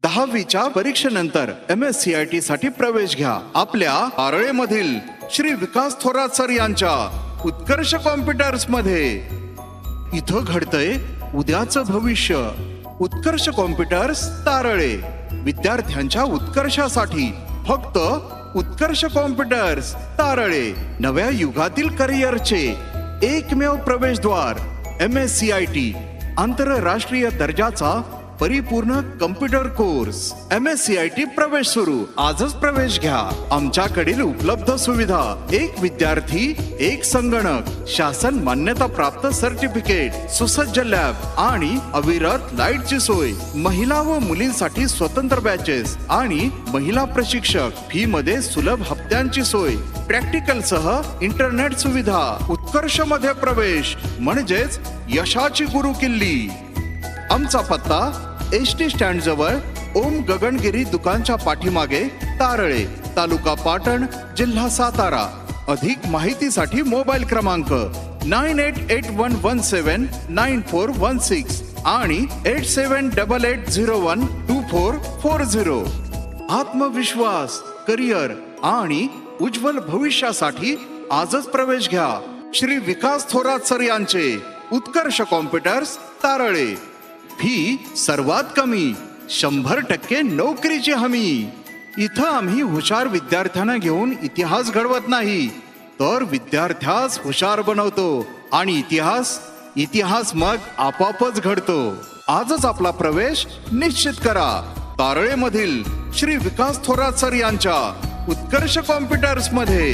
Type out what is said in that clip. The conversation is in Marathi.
10वीच्या परीक्षेनंतर MSCIT साठी प्रवेश घ्या आपल्या आरळेमधील श्री विकास थोरात सर यांच्या उत्कर्ष कॉम्प्युटर्स मध्ये। इथं घडतंय उद्याचं भविष्य। उत्कर्ष कॉम्प्युटर्स तारळे, विद्यार्थ्यांच्या उत्कर्षासाठी फक्त उत्कर्ष कॉम्प्युटर्स तारळे। नव्या युगातील करिअरचे एकमेव प्रवेशद्वार MSCIT, आंतरराष्ट्रीय दर्जाचा परिपूर्ण कम्प्युटर कोर्स। MSCIT प्रवेश सुरू, आजच प्रवेश घ्या। आमच्याकडील उपलब्ध सुविधा: एक विद्यार्थी एक संगणक, शासन मान्यता प्राप्त सर्टिफिकेट, सुसज्ज लॅब आणि अविरत लाईटची सोय। महिला व मुलींसाठी स्वतंत्र बॅचेस आणि महिला प्रशिक्षक। फी मध्ये सुलभ हप्त्यांची सोय, प्रॅक्टिकल सह इंटरनेट सुविधा। उत्कर्ष मध्ये प्रवेश म्हणजेच यशाची गुरुकिल्ली। आमचा पत्ता ST स्टँड जवळ ओम गगनगिरी दुकानच्या पाठीमागे, तारळे, तालुका पाटण, जिल्हा सातारा। अधिक माहितीसाठी मोबाईल क्रमांक 9881179416 आणि 8788012440। आत्मविश्वास, करिअर आणि उज्ज्वल भविष्यासाठी आजच प्रवेश घ्या श्री विकास थोरात सर यांचे उत्कर्ष कॉम्प्युटर्स तारळे। फी सर्वात कमी, 100% नोकरीची हमी। इथं आम्ही हुशार विद्यार्थ्यांना घेऊन इतिहास घडवत नाही, तर विद्यार्थ्यास हुशार बनवतो आणि इतिहास मग आपोआपच घडतो। आजच आपला प्रवेश निश्चित करा तारळेमधील श्री विकास थोरात सर यांच्या उत्कर्ष कॉम्प्युटर्स मध्ये।